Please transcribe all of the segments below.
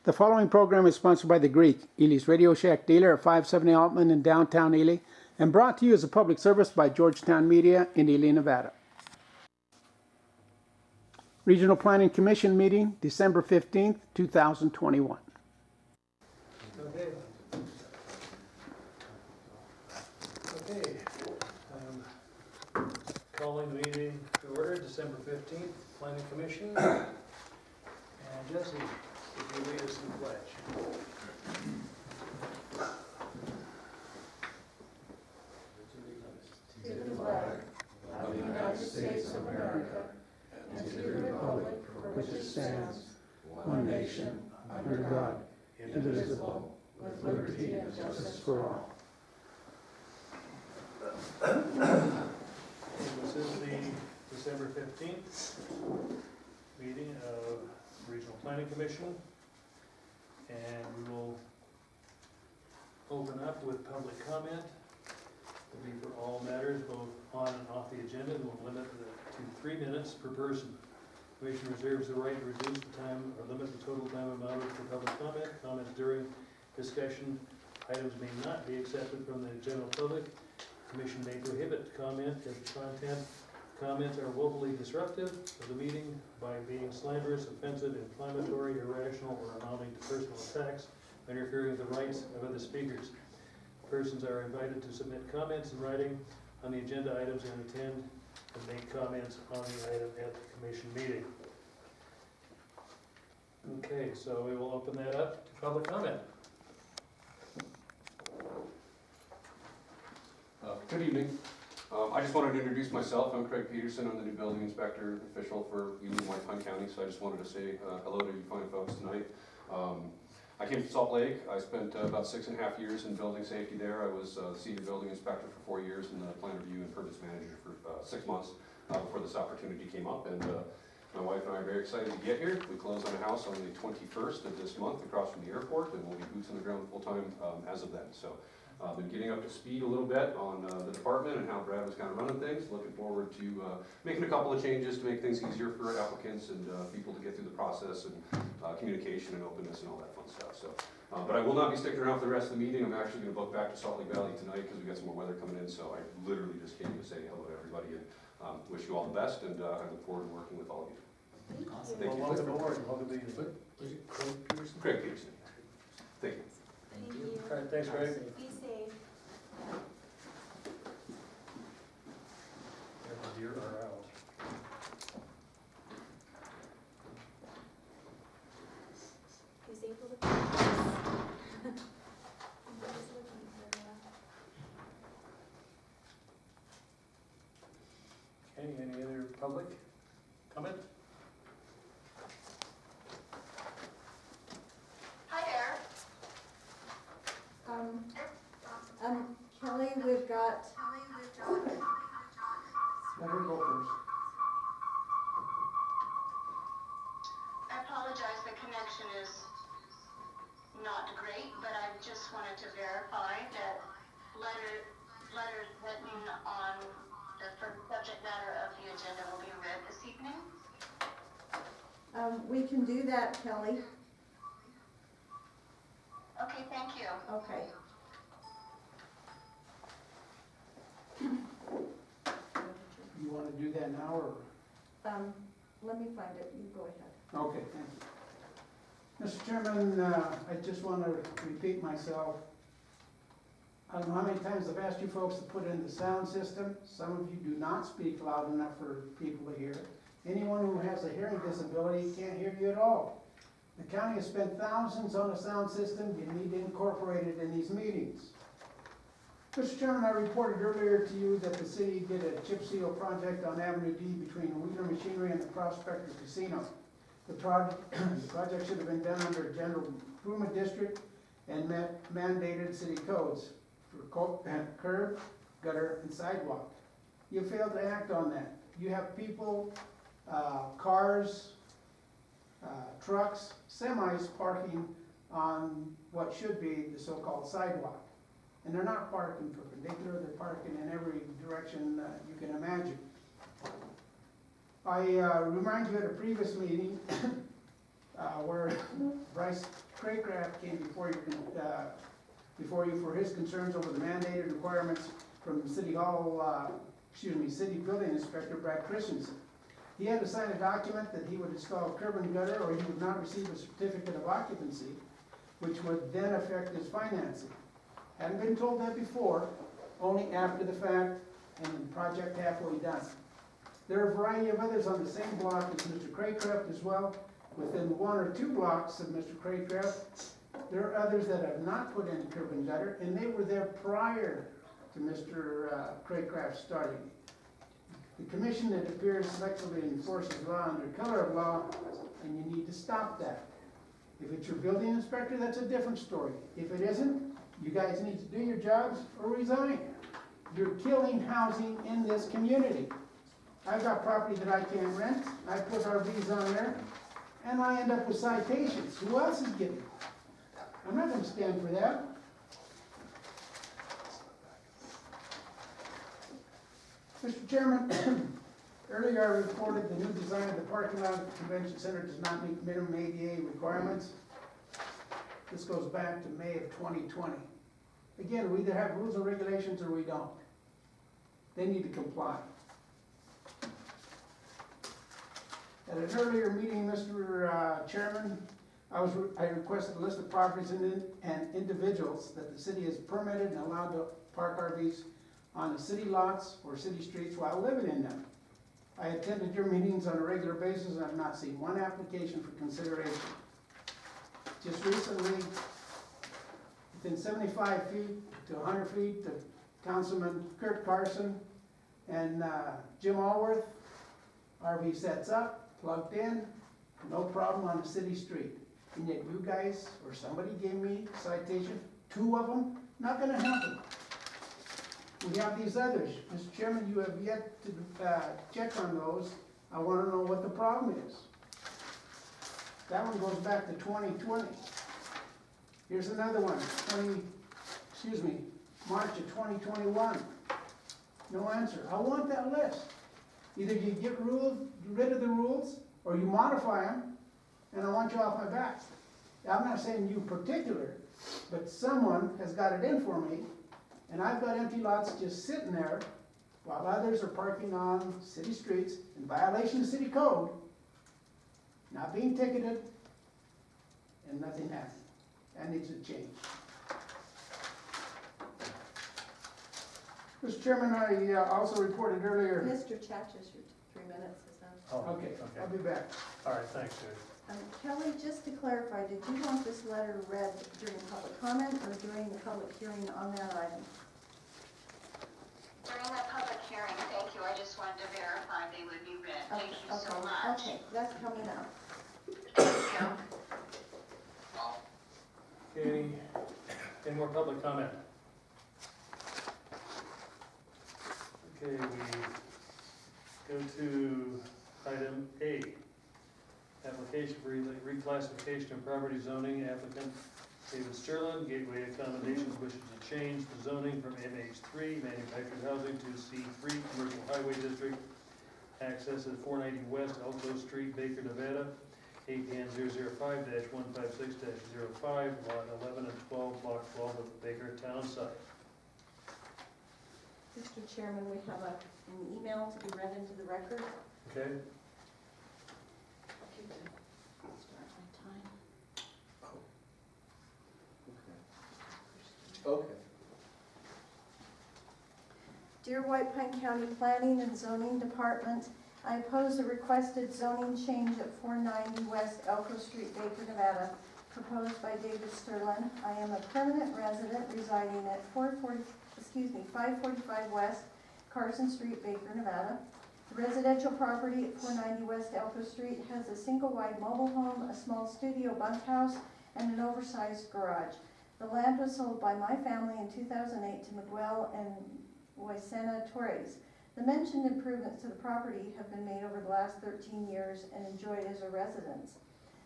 The following program is sponsored by The Greek, Ely's Radio Shack dealer at 570 Altman in downtown Ely, and brought to you as a public service by Georgetown Media in Ely, Nevada. Regional Planning Commission meeting, December 15th, 2021. Okay. Calling the meeting to order, December 15th, Planning Commission. And Jesse, if you lead us in the pledge. To the flag of the United States of America and to the republic for which it stands, one nation, under God, indivisible, with liberty and justice for all. This is the December 15th meeting of Regional Planning Commission. And we will open up with public comment. It'll be for all matters, both on and off the agenda, and we'll limit it to 3 minutes per person. The Commission reserves the right to reduce the time or limit the total time allotted for public comment. Comments during discussion items may not be accepted from the general public. The Commission may prohibit comment if comments are woefully disruptive of the meeting by being slanderous, offensive, inflammatory, irrational, or amounting to personal attacks, interfering with the rights of other speakers. Persons are invited to submit comments in writing on the agenda items and attend and make comments on the item at the commission meeting. Okay, so we will open that up to public comment. Good evening. I just wanted to introduce myself. I'm Craig Peterson. I'm the new building inspector official for Ely and White Pine County, so I just wanted to say hello to you fine folks tonight. I came from Salt Lake. I spent about 6.5 years in building safety there. I was senior building inspector for 4 years and the plan review and permits manager for 6 months before this opportunity came up. And my wife and I are very excited to get here. We close on a house on the 21st of this month across from the airport, and we'll be boots on the ground full time as of then. So been getting up to speed a little bit on the department and how Brad was kind of running things. Looking forward to making a couple of changes to make things easier for applicants and people to get through the process and communication and openness and all that fun stuff. So, but I will not be sticking around for the rest of the meeting. I'm actually going to book back to Salt Lake Valley tonight because we got some more weather coming in. So I literally just came to say hello to everybody and wish you all the best. And I look forward to working with all of you. Awesome. Thank you. Welcome aboard. Welcome to you. Was it Craig Peterson? Craig Peterson. Thank you. Thank you. All right, thanks, Greg. Be safe. The deer are out. He's able to. Okay, any other public comment? Hi there. Kelly, we've got, Let her go first. I apologize, the connection is not great, but I just wanted to verify that letters written on the first subject matter of the agenda will be read this evening. we can do that, Kelly. Okay, thank you. Okay. You want to do that now, or? Let me find it, you go ahead. Okay, thank you. Mr. Chairman, I just want to repeat myself. I don't know how many times I've asked you folks to put in the sound system. Some of you do not speak loud enough for people to hear. Anyone who has a hearing disability can't hear you at all. The county has spent thousands on a sound system. You need to incorporate it in these meetings. Mr. Chairman, I reported earlier to you that the city did a chip seal project on Avenue D between Wheeler Machinery and the Prospector Casino. The project should have been done under general improvement district and met mandated city codes for curb, gutter, and sidewalk. You failed to act on that. You have people, cars, trucks, semis parking on what should be the so-called sidewalk. And they're not parking perpendicular, they're parking in every direction you can imagine. I remind you at a previous meeting where Bryce Craycraft came before you for his concerns over the mandated requirements from City Building Inspector Brad Christensen. He had to sign a document that he would install curb and gutter or he would not receive a certificate of occupancy, which would then affect his financing. Hadn't been told that before, only after the fact and the project halfway done. There are a variety of others on the same block as Mr. Craycraft as well. Within 1 or 2 blocks of Mr. Craycraft, there are others that have not put in curb and gutter, and they were there prior to Mr. Craycraft starting. The commission, it appears, selectively enforces law under color of law, and you need to stop that. If it's your building inspector, that's a different story. If it isn't, you guys need to do your jobs or resign. You're killing housing in this community. I've got property that I can't rent, I put RVs on there, and I end up with citations. Who else is getting it? I'm not gonna stand for that. Mr. Chairman, earlier I reported the new design of the parking lot at the convention center does not meet minimum ADA requirements. This goes back to May of 2020. Again, we either have rules and regulations or we don't. They need to comply. At an earlier meeting, Mr. Chairman, I requested a list of properties and individuals that the city has permitted and allowed to park RVs on the city lots or city streets while living in them. I attended your meetings on a regular basis and I've not seen one application for consideration. Just recently, within 75 feet to 100 feet, the Councilman Kurt Carson and Jim Allworth, RV sets up, plugged in, no problem on the city street. And yet you guys, or somebody gave me a citation, 2 of them, not gonna happen. We have these others. Mr. Chairman, you have yet to check on those. I wanna know what the problem is. That one goes back to 2020. Here's another one, March of 2021. No answer. I want that list. Either you get rid of the rules, or you modify them, and I want you off my back. I'm not saying you particular, but someone has got it in for me, and I've got empty lots just sitting there while others are parking on city streets in violation of city code, not being ticketed, and nothing happened. That needs to change. Mr. Chairman, I also reported earlier. Mr. Chachas, your 3 minutes is up. Oh, Okay, I'll be back. All right, thanks, Jerry. Kelly, just to clarify, did you want this letter read during public comment or during the public hearing on that item? During the public hearing, thank you, I just wanted to verify they would be read. Thank you so Okay, much. okay, that's coming up. Thank you. Okay, any more public comment? Okay, we go to item A. Application for reclassification of property zoning. Applicant David Sterling, Gateway Accommodations, wishes to change the zoning from MH3, manufactured housing, to C3, commercial highway district. Access at 490 West Elko Street, Baker, Nevada. APN 005-156-05, lot 11 and 12, block 12 of the Baker Town site. Mr. Chairman, we have an email to be read into the record. Okay, Start my time. Okay. Dear White Pine County Planning and Zoning Department, I oppose the requested zoning change at 490 West Elko Street, Baker, Nevada, proposed by David Sterling. I am a permanent resident residing at 545 West Carson Street, Baker, Nevada. The residential property at 490 West Elko Street has a single-wide mobile home, a small studio bunkhouse, and an oversized garage. The land was sold by my family in 2008 to Miguel and Moisena Torres. The mentioned improvements to the property have been made over the last 13 years and enjoyed as a residence.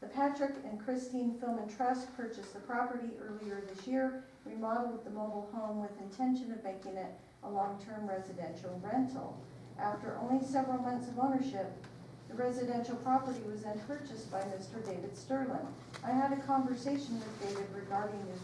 The Patrick and Christine Philman Trust purchased the property earlier this year, remodeled the mobile home with intention of making it a long-term residential rental. After only several months of ownership, The residential property was then purchased by Mr. David Sterling. I had a conversation with David regarding his